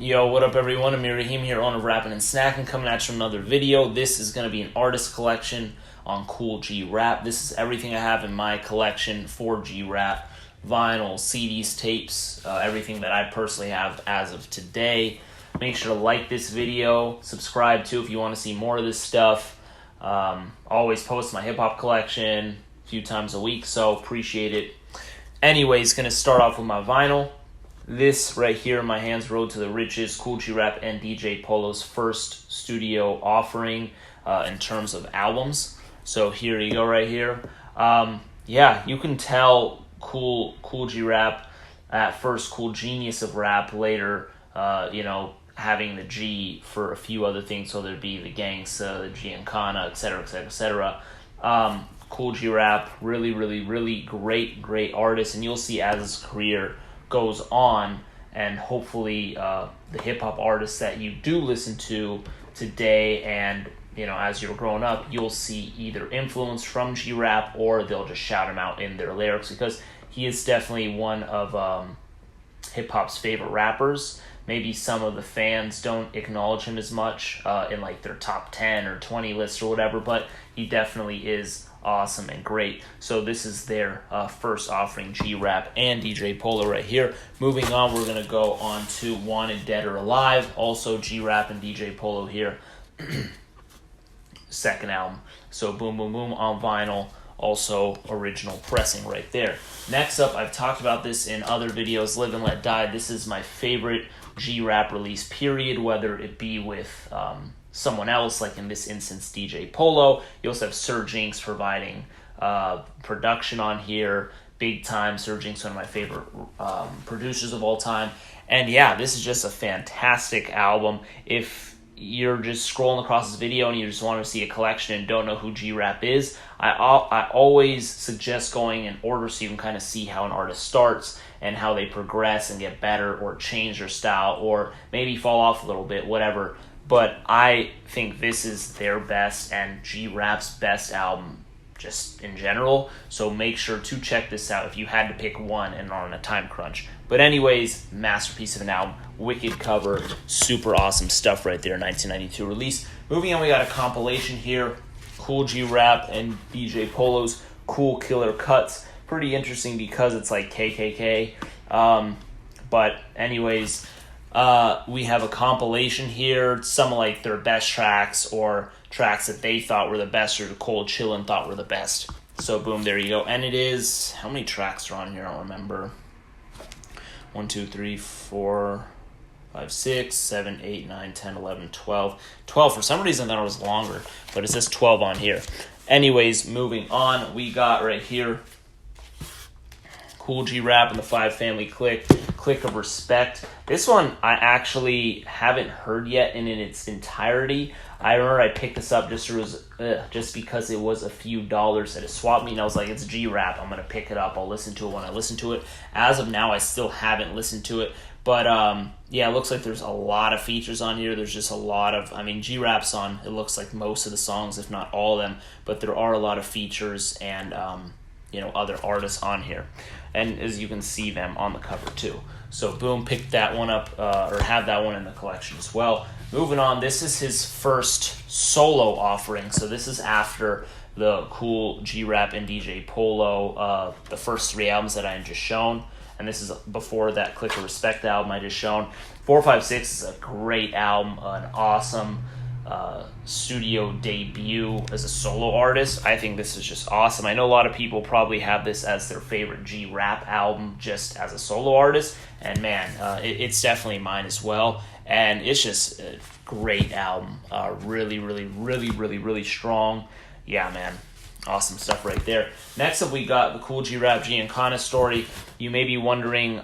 Yo, what up everyone? I'm Raheem here, owner of Rappin' and Snackin', coming at you with another video. This is going to be an artist collection on Kool G Rap. This is everything I have in my collection for G Rap. Vinyl, CDs, tapes, everything that I personally have as of today. Make sure to like this video, subscribe too if you want to see more of this stuff. Always post my hip-hop collection a few times a week, so appreciate it. Anyways, going to start off with my vinyl. This right here in my hands, Road to the Riches, Kool G Rap and DJ Polo's first studio offering in terms of albums. So here you go right here. Yeah, you can tell Kool G Rap at first, Kool Genius of Rap, later, having the G for a few other things, so there'd be the Gangsta, the Giancana, etc., etc., etc. Kool G Rap, really great artist, and you'll see as his career goes on, and hopefully the hip-hop artists that you do listen to today and as you're growing up, you'll see either influence from G-Rap or they'll just shout him out in their lyrics, because he is definitely one of hip-hop's favorite rappers. Maybe some of the fans don't acknowledge him as much in like their top 10 or 20 lists or whatever, but he definitely is awesome and great. So this is their first offering, G-Rap and DJ Polo right here. Moving on, we're going to go on to Wanted Dead or Alive, also G-Rap and DJ Polo here. Second album. So boom on vinyl, also original pressing right there. Next up, I've talked about this in other videos, Live and Let Die. This is my favorite G-Rap release, period, whether it be with someone else, like in this instance DJ Polo. You also have Sir Jinx providing production on here, big time. Sir Jinx, one of my favorite producers of all time. And yeah, this is just a fantastic album. If you're just scrolling across this video and you just want to see a collection and don't know who G-Rap is, I always suggest going in order so you can kind of see how an artist starts and how they progress and get better or change their style or maybe fall off a little bit, whatever. But I think this is their best and G-Rap's best album just in general. So make sure to check this out if you had to pick one and are on a time crunch. But anyways, masterpiece of an album, wicked cover, super awesome stuff right there, 1992 release. Moving on, we got a compilation here, Kool G Rap and DJ Polo's Cool Killer Cuts. Pretty interesting because it's like KKK. But anyways, we have a compilation here, some of like their best tracks or tracks that they thought were the best or Cole Chillin thought were the best. So boom, there you go. And it is, how many tracks are on here? I don't remember. 1, 2, 3, 4, 5, 6, 7, 8, 9, 10, 11, 12. 12, for some reason I thought it was longer, but it says 12 on here. Anyways, moving on, we got right here Kool G Rap and the Five Family Click of Respect. This one I actually haven't heard yet in its entirety. I remember I picked this up just because it was a few dollars at a swap meet, and I was like, it's G-Rap, I'm going to pick it up, I'll listen to it when I listen to it. As of now, I still haven't listened to it, but yeah, it looks like there's a lot of features on here. There's just a lot of, G-Rap's on, it looks like most of the songs, if not all of them, but there are a lot of features and, other artists on here. And as you can see them on the cover too. So boom, pick that one up, or have that one in the collection as well. Moving on, this is his first solo offering. So this is after the Kool G Rap and DJ Polo, the first 3 albums that I just shown. And this is before that Click of Respect album I just shown. 456 is a great album, an awesome studio debut as a solo artist. I think this is just awesome. I know a lot of people probably have this as their favorite G-Rap album just as a solo artist, and man, it's definitely mine as well. And it's just a great album, really strong. Yeah, man, awesome stuff right there. Next up, we got the Kool G Rap Giancana story. You may be wondering,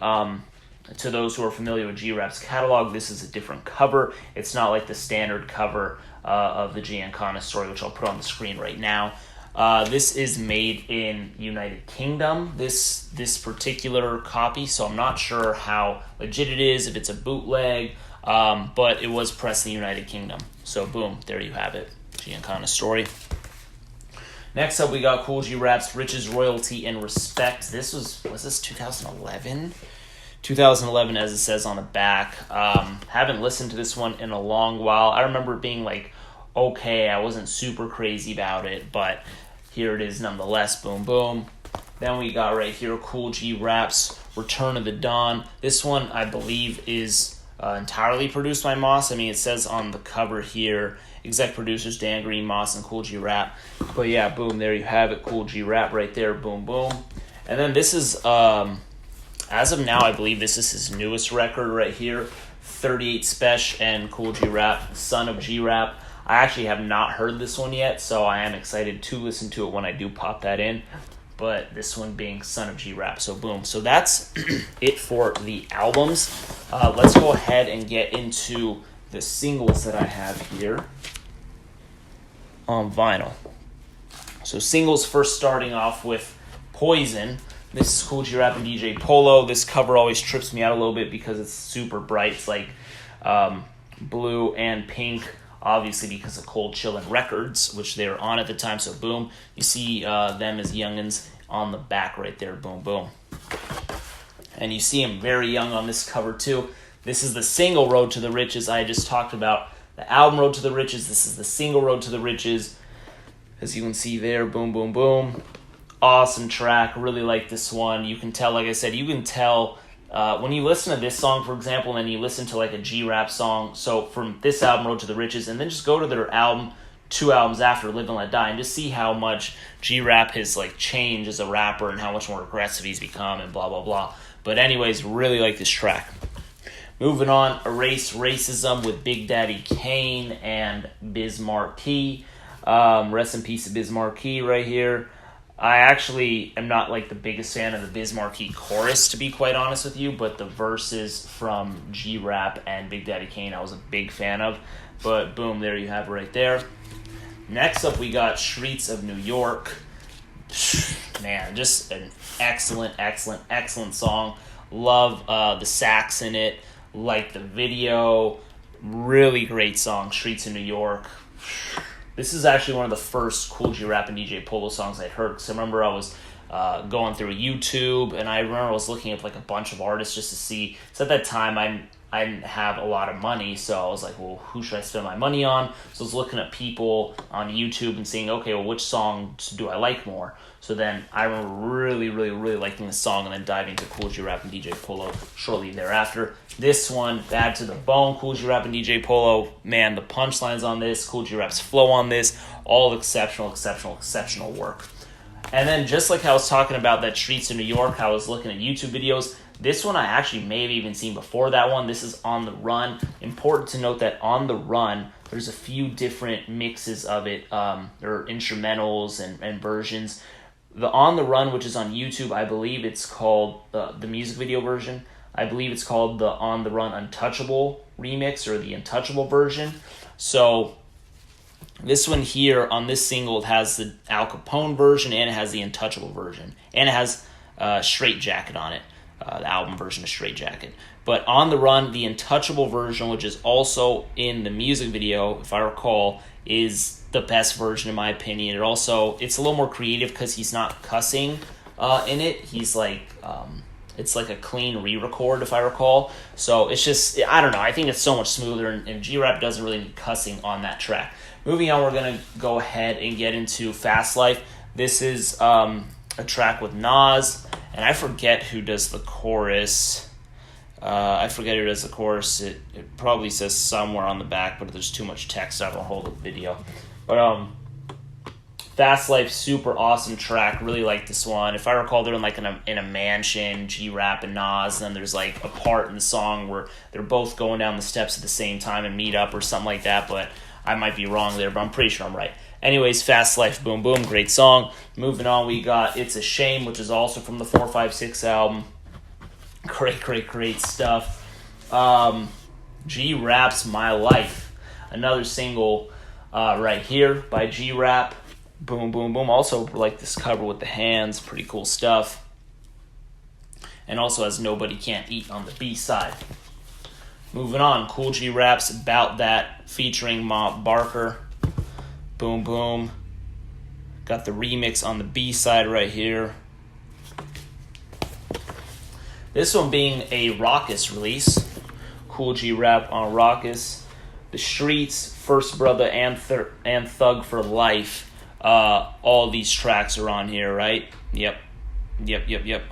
to those who are familiar with G-Rap's catalog, this is a different cover. It's not like the standard cover of the Giancana story, which I'll put on the screen right now. This is made in United Kingdom, this particular copy, so I'm not sure how legit it is, if it's a bootleg, but it was pressed in the United Kingdom. So boom, there you have it, Giancana story. Next up, we got Kool G Rap's Riches, Royalty, and Respect. This was this 2011? 2011, as it says on the back. Haven't listened to this one in a long while. I remember it being like, okay, I wasn't super crazy about it, but here it is nonetheless. Boom, boom. Then we got right here, Kool G raps Return of the Dawn. This one, I believe, is entirely produced by Moss. I mean, it says on the cover here, exec producers Dan Green, Moss, and Kool G Rap. But yeah, boom, there you have it, Kool G Rap right there, boom, boom. And then this is, as of now, I believe this is his newest record right here, 38 Spesh and Kool G Rap, Son of G Rap. I actually have not heard this one yet, so I am excited to listen to it when I do pop that in. But this one being Son of G Rap, so boom. So that's it for the albums. Let's go ahead and get into the singles that I have here on vinyl. So singles, first starting off with Poison. This is Kool G Rap and DJ Polo. This cover always trips me out a little bit because it's super bright. It's like blue and pink, obviously because of Cold Chillin' Records, which they were on at the time. So boom, you see them as youngins on the back right there. Boom, boom. And you see him very young on this cover too. This is the single Road to the Riches I just talked about. The album Road to the Riches. This is the single Road to the Riches. As you can see there, boom, boom, boom. Awesome track. Really like this one. You can tell, like I said, you can tell when you listen to this song, for example, and then you listen to like a G-Rap song. So from this album, Road to the Riches, and then just go to their album 2 albums after, Live and Let Die, and just see how much G-Rap has like changed as a rapper and how much more aggressive he's become and blah, blah, blah. But anyways, really like this track. Moving on, Erase Racism with Big Daddy Kane and Biz Markie. Rest in peace to Biz Markie right here. I actually am not like the biggest fan of the Biz Markie chorus, to be quite honest with you, but the verses from G-Rap and Big Daddy Kane I was a big fan of. But boom, there you have it right there. Next up, we got Streets of New York. Man, just an excellent, excellent, excellent song. Love the sax in it. Like the video. Really great song, Streets of New York. This is actually one of the first Kool G Rap and DJ Polo songs I'd heard. Because I remember I was going through YouTube, and I remember I was looking at like a bunch of artists just to see. So at that time, I didn't have a lot of money, so I was like, well, who should I spend my money on? So I was looking at people on YouTube and seeing, okay, well, which songs do I like more? So then I remember really, really, really liking this song and then diving to Kool G Rap and DJ Polo shortly thereafter. This one, Bad to the Bone, Kool G Rap and DJ Polo. Man, the punchlines on this, Kool G Rap's flow on this, all exceptional, exceptional, exceptional work. And then just like I was talking about that Streets of New York, I was looking at YouTube videos. This one I actually may have even seen before that one. This is On the Run. Important to note that On the Run, there's a few different mixes of it. There are instrumentals and versions. The On the Run, which is on YouTube, I believe it's called, the music video version, I believe it's called the On the Run Untouchable remix or the Untouchable version. So this one here on this single, it has the Al Capone version and it has the Untouchable version. And it has Straight Jacket on it. The album version of Straight Jacket. But On the Run, the Untouchable version, which is also in the music video, if I recall, is the best version in my opinion. It's a little more creative because he's not cussing in it. He's like, it's like a clean re-record if I recall. So it's just, I don't know, I think it's so much smoother, and G-Rap doesn't really need cussing on that track. Moving on, we're going to go ahead and get into Fast Life. This is a track with Nas. And I forget who does the chorus. It probably says somewhere on the back, but there's too much text. I don't hold the video. But Fast Life, super awesome track. Really like this one. If I recall, they're in like in a mansion, G-Rap and Nas. And then there's like a part in the song where they're both going down the steps at the same time and meet up or something like that. But I might be wrong there, but I'm pretty sure I'm right. Anyways, Fast Life, boom, boom, great song. Moving on, we got It's a Shame, which is also from the 456 album. Great, great, great stuff. G-Rap's My Life, another single right here by G-Rap. Boom, boom, boom. Also like this cover with the hands, pretty cool stuff. And also has Nobody Can't Eat on the B-side. Moving on, Kool G Rap's About That featuring Mob Barker. Boom, boom. Got the remix on the B-side right here. This one being a Raucous release. Kool G rap on Raucous. The Streets, First Brother, and Thug for Life. All these tracks are on here, right? Yep,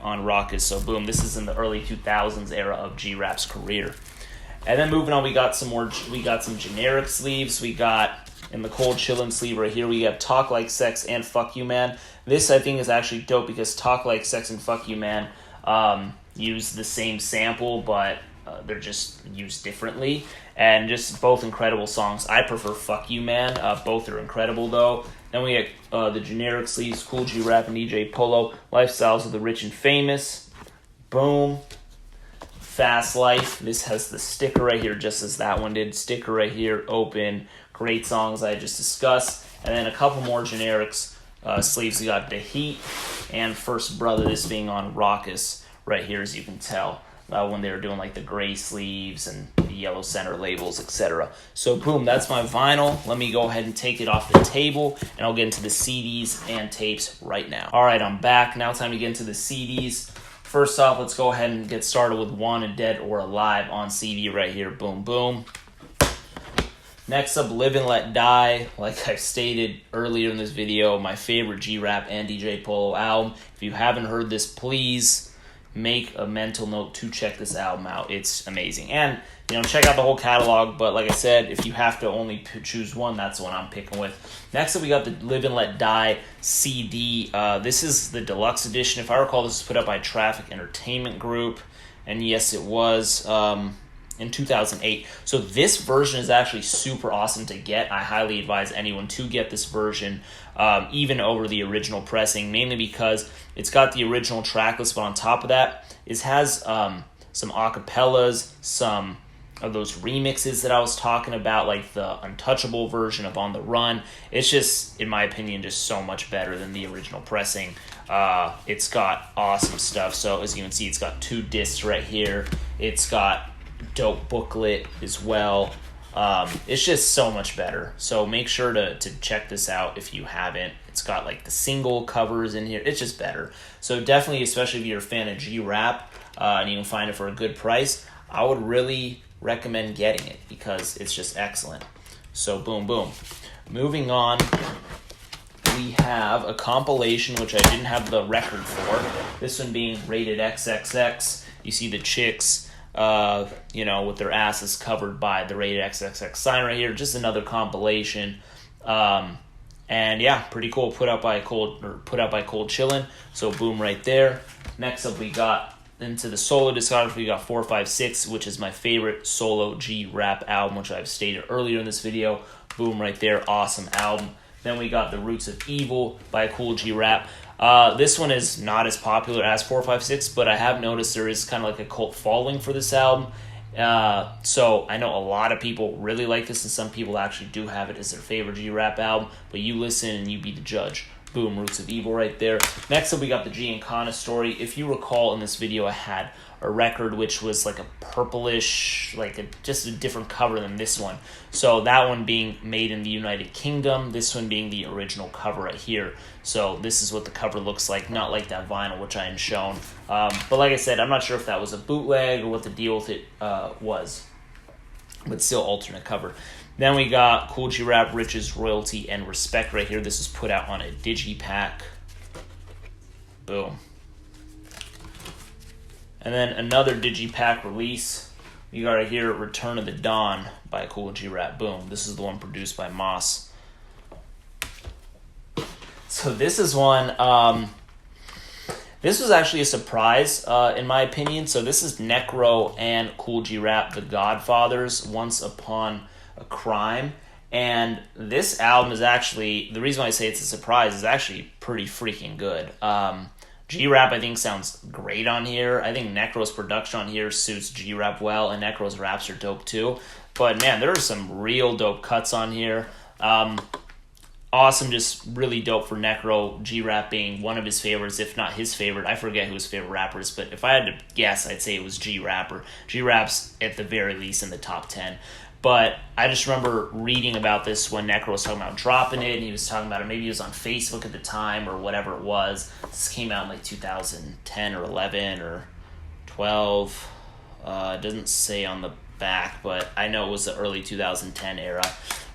on Raucous. So boom, this is in the early 2000s era of G-Rap's career. And then moving on, we got some generic sleeves. We got, in the Cold Chillin' sleeve right here, we have Talk Like Sex and Fuck You Man. This, I think, is actually dope because Talk Like Sex and Fuck You Man use the same sample, but they're just used differently. And just both incredible songs. I prefer Fuck You Man. Both are incredible, though. Then we have the generic sleeves, Kool G Rap and DJ Polo, Lifestyles of the Rich and Famous. Boom. Fast Life. This has the sticker right here, just as that one did. Sticker right here, open. Great songs I just discussed. And then a couple more generics sleeves. We got The Heat and First Brother, this being on Raucous right here, as you can tell. When they were doing like the gray sleeves and the yellow center labels, etc. So boom, that's my vinyl. Let me go ahead and take it off the table, and I'll get into the CDs and tapes right now. All right, I'm back. Now time to get into the CDs. First off, let's go ahead and get started with Wanted Dead or Alive on CD right here. Boom, boom. Next up, Live and Let Die. Like I stated earlier in this video, my favorite G-Rap and DJ Polo album. If you haven't heard this, please make a mental note to check this album out. It's amazing. And, check out the whole catalog. But like I said, if you have to only choose one, that's the one I'm picking with. Next up, we got the Live and Let Die CD. This is the deluxe edition. If I recall, this was put up by Traffic Entertainment Group. And yes, it was in 2008. So this version is actually super awesome to get. I highly advise anyone to get this version, even over the original pressing, mainly because it's got the original track list, but on top of that, it has some acapellas, some of those remixes that I was talking about, like the Untouchable version of On the Run. It's just, in my opinion, just so much better than the original pressing. It's got awesome stuff. So as you can see, it's got 2 discs right here. It's got dope booklet as well. It's just so much better. So make sure to check this out if you haven't. It's got like the single covers in here. It's just better. So definitely, especially if you're a fan of G-Rap and you can find it for a good price, I would really recommend getting it because it's just excellent. So boom, boom. Moving on, we have a compilation which I didn't have the record for. This one being Rated XXX. You see the chicks with their asses covered by the Rated XXX sign right here. Just another compilation. And yeah, pretty cool. Put out by Kool Chillin'. So boom, right there. Next up, we got into the solo discography. We got 456, which is my favorite solo G-Rap album, which I've stated earlier in this video. Boom, right there. Awesome album. Then we got The Roots of Evil by Kool G Rap. This one is not as popular as 456, but I have noticed there is kind of like a cult following for this album. So I know a lot of people really like this, and some people actually do have it as their favorite G-Rap album, but you listen and you be the judge. Boom, Roots of Evil right there. Next up, we got the G and Kana Story. If you recall, in this video, I had a record which was like a purplish, just a different cover than this one. So that one being made in the United Kingdom, this one being the original cover right here. So this is what the cover looks like, not like that vinyl which I had shown. But like I said, I'm not sure if that was a bootleg or what the deal with it was, but still alternate cover. Then we got Kool G Rap, Riches, Royalty, and Respect right here. This is put out on a digipack. Boom. And then another digipack release. We got right here, Return of the Dawn by Kool G Rap. Boom. This is the one produced by Moss. So this is one, this was actually a surprise, in my opinion. So this is Necro and Kool G Rap, the Godfathers, Once Upon a Crime. And this album is actually, the reason why I say it's a surprise is actually pretty freaking good. G-Rap, I think, sounds great on here. I think Necro's production on here suits G-Rap well, and Necro's raps are dope too. But man, there are some real dope cuts on here. Awesome, just really dope for Necro. G-Rap being one of his favorites, if not his favorite. I forget who his favorite rapper is, but if I had to guess, I'd say it was G-Rapper. G-Rap's at the very least in the top 10. But I just remember reading about this when Necro was talking about dropping it, and he was talking about it. Maybe he was on Facebook at the time or whatever it was. This came out in like 2010 or 11 or 2012. It doesn't say on the back, but I know it was the early 2010 era.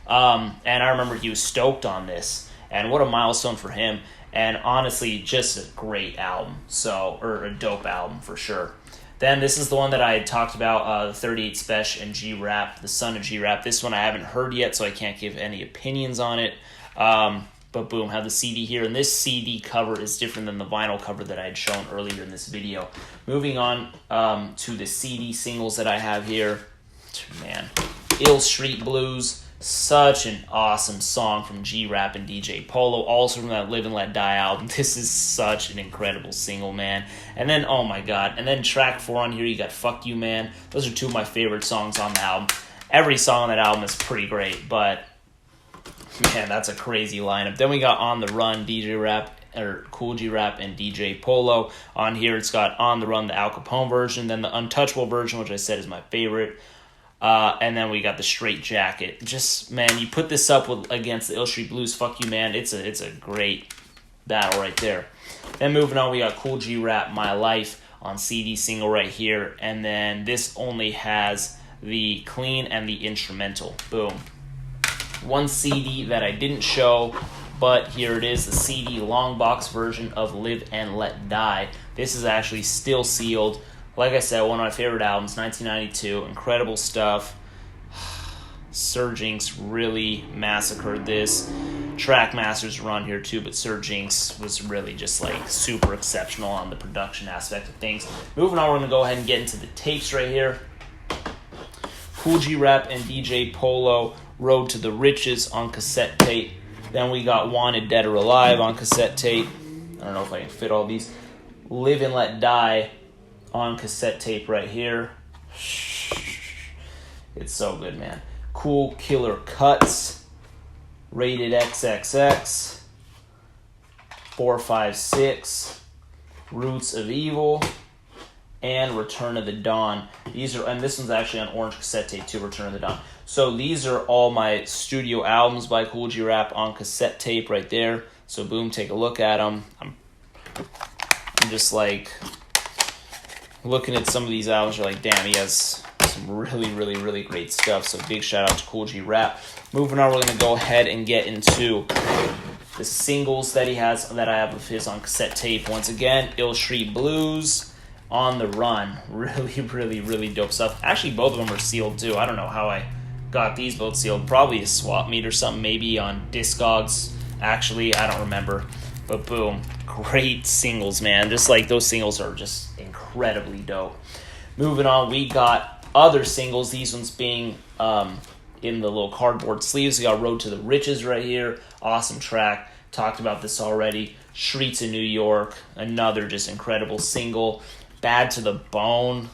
And I remember he was stoked on this, and what a milestone for him. And honestly, just a great album, or a dope album for sure. Then this is the one that I had talked about, the 38 Special and G-Rap, the son of G-Rap. This one I haven't heard yet, so I can't give any opinions on it. But boom, have the CD here. And this CD cover is different than the vinyl cover that I had shown earlier in this video. Moving on to the CD singles that I have here. Man, Ill Street Blues. Such an awesome song from G-Rap and DJ Polo, also from that Live and Let Die album. This is such an incredible single, man. And then, oh my god, and then track 4 on here, you got Fuck You Man. Those are two of my favorite songs on the album. Every song on that album is pretty great, but man, that's a crazy lineup. Then we got On the Run, Kool G Rap and DJ Polo. On here, it's got On the Run, the Al Capone version, then the Untouchable version, which I said is my favorite. And then we got the Straight Jacket. Just, man, you put this up against the Ill Street Blues, Fuck You Man, it's a great battle right there. Then moving on, we got Kool G Rap, My Life on CD single right here. And then this only has the clean and the instrumental. Boom. One CD that I didn't show, but here it is, the CD long box version of Live and Let Die. This is actually still sealed. Like I said, one of my favorite albums, 1992. Incredible stuff. Sir Jinx really massacred this. Trackmasters were on here too, but Sir Jinx was really just like super exceptional on the production aspect of things. Moving on, we're going to go ahead and get into the tapes right here. Kool G Rap and DJ Polo, Road to the Riches on cassette tape. Then we got Wanted Dead or Alive on cassette tape. I don't know if I can fit all these. Live and Let Die on cassette tape right here. It's so good, man. Cool Killer Cuts, Rated XXX, 456, Roots of Evil, and Return of the Dawn. And this one's actually on orange cassette tape too, Return of the Dawn. So these are all my studio albums by Kool G Rap on cassette tape right there. So boom, take a look at them. I'm just like looking at some of these albums, you're like, damn, he has some really, really, really great stuff. So big shout out to Kool G Rap. Moving on, we're going to go ahead and get into the singles that he has, that I have of his on cassette tape. Once again, Ill Street Blues, On the Run. Really, really, really dope stuff. Actually, both of them are sealed too. I don't know how I got these both sealed. Probably a swap meet or something, maybe on Discogs. Actually, I don't remember. But boom, great singles, man. Just like those singles are just incredibly dope. Moving on, we got other singles. These ones being in the little cardboard sleeves. We got Road to the Riches right here. Awesome track. Talked about this already. Streets of New York. Another just incredible single. Bad to the Bone.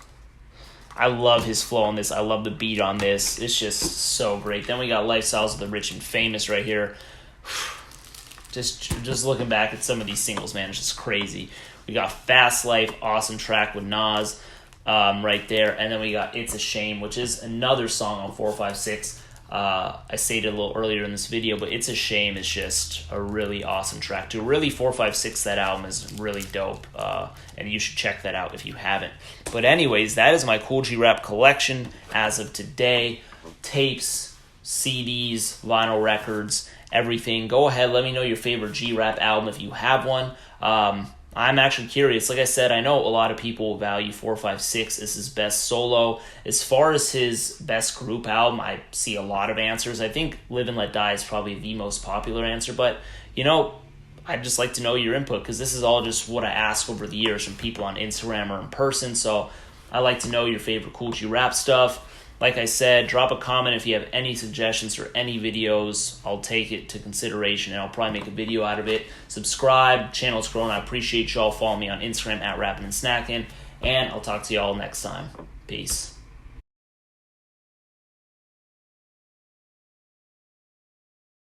I love his flow on this. I love the beat on this. It's just so great. Then we got Lifestyles of the Rich and Famous right here. Just looking back at some of these singles, man, it's just crazy. We got Fast Life, awesome track with Nas right there. And then we got It's a Shame, which is another song on 456. I stated a little earlier in this video, but It's a Shame is just a really awesome track too. Really, 456, that album is really dope, and you should check that out if you haven't. But anyways, that is my Kool G Rap collection as of today. Tapes, CDs, vinyl records, everything. Go ahead, let me know your favorite G-Rap album if you have one. I'm actually curious. Like I said, I know a lot of people value 456 as his best solo. As far as his best group album, I see a lot of answers. I think Live and Let Die is probably the most popular answer, but I'd just like to know your input, because this is all just what I ask over the years from people on Instagram or in person. So I like to know your favorite Kool G Rap stuff. Like I said, drop a comment if you have any suggestions for any videos. I'll take it to consideration, and I'll probably make a video out of it. Subscribe, channel's growing. I appreciate y'all. Follow me on Instagram @rappin'n'snackin', and I'll talk to y'all next time. Peace.